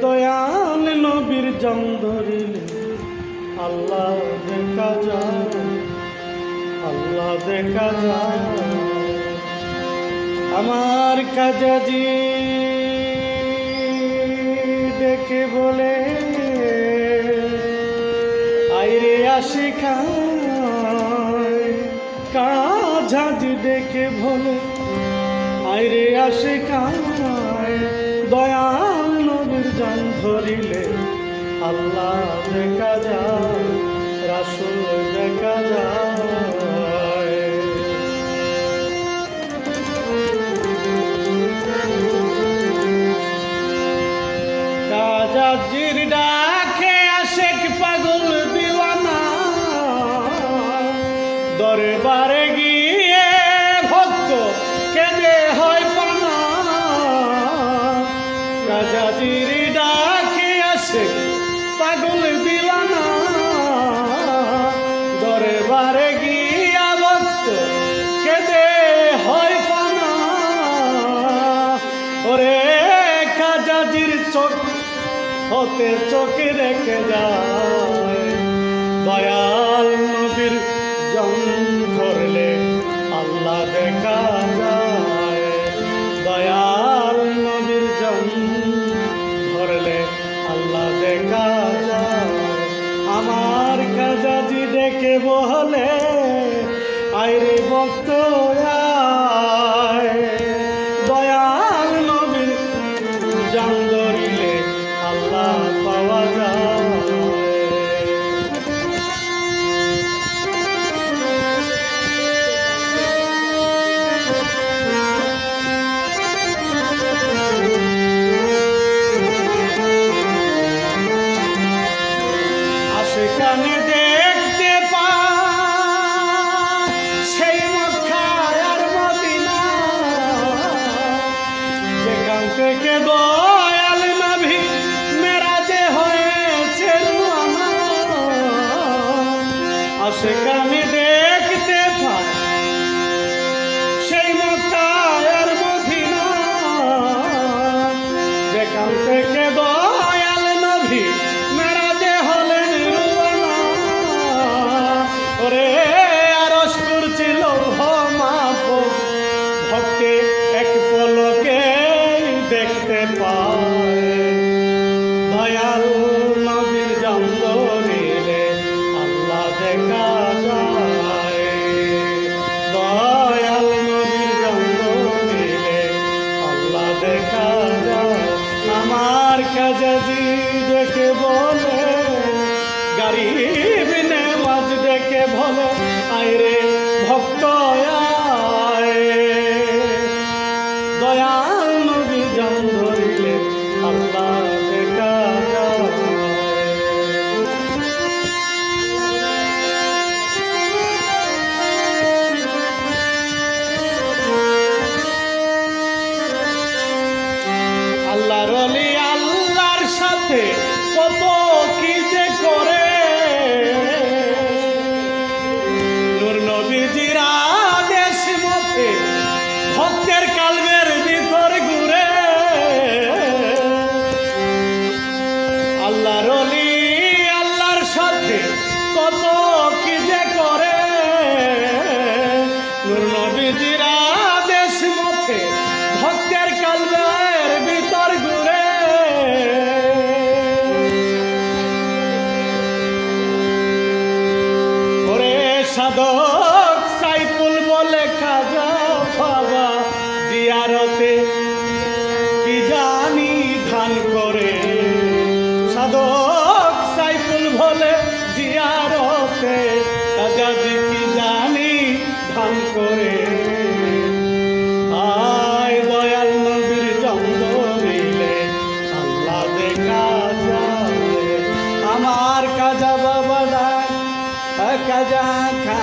দয়াল নবীর জং ধরিলে আল্লাহ দেখা যায়, আল্লাহ দেখা যায়। আমার কাজাজি ডেকে বলে আইরে আশিকায়, কাজাজি ডেকে বলে আইরে আশিকায়, দয়াল নবীর জং ধরিলে আল্লাহ দেখা যায়, রাসূল দেখা যায়। কাজাজির ডাকে আশেক পাগল দিওয়ানা, দরবারে গিয়ে ভক্ত কেঁদে হয় পানা। কাজাজির ডাকে আশেক পাগল দিওয়ানা, দরবারে গিয়া ভক্ত কেঁদে হয় পানা। ওরে কাজাজির চোখ হতে চোখে রেখে যায়, দয়াল নবীর জং ধরলে আল্লাহ দেখা যায়, দয়াল নবীর জং ধরলে আল্লাহ দেখা যায়। আমার কাজাজি ডেকে বলে আইরে ভক্ত আয়, দয়াল নবীর জং ধরিলে আল্লাহ পাওয়া যায়। আশিকানে দেখতে পায় সেই মক্কা আর মদিনা, যেখান থেকে দয়াল নবী মেরাজে হয়েছে রওনা। আশিকানে দেখতে পায় সেই মক্কা আর মদিনা, যেখান থেকে দয়াল নবী মেরাজে হলেন রওনা। ওরে আরশ করছিল মাহফুজ, ভক্তে এক পলকে দেখতে পায়, দয়াল নবীর জং ধরিলে আল্লাহ দেখা যায়, দয়াল নবীর জং ধরিলে আল্লাহ দেখা যায়। আমার কাজাজি ডেকে বলে গরিব নেওয়াজ ডেকে বলে আইরে ভক্ত আয়, দয়াল নবীর জং ধরিলে আল্লাহ দেখা যায়। আল্লাহর ওলি আল্লাহর সাথে কত কি যে করে, নূর নবীজির আদেশ মতে ভক্তের কালবের ভিতর ঘুরে। আল্লাহর ওলি আল্লাহর সাথে কত কি যে করে, নূর নবীজির আদেশ মতে ভক্তের কালবের ভিতর ঘুরে। ওরে সাধক সাইফুল বলে খাজা বাবা জিয়ারতে কি জানি ধান করে, সাধক সাইফুল বলে জিয়ারতে কাজাজি কি জানি ধান করে। আয় দয়াল নবীর জং ধরিলে আল্লাহ দেখা যায়। আমার কাজা বাবা কাজা খা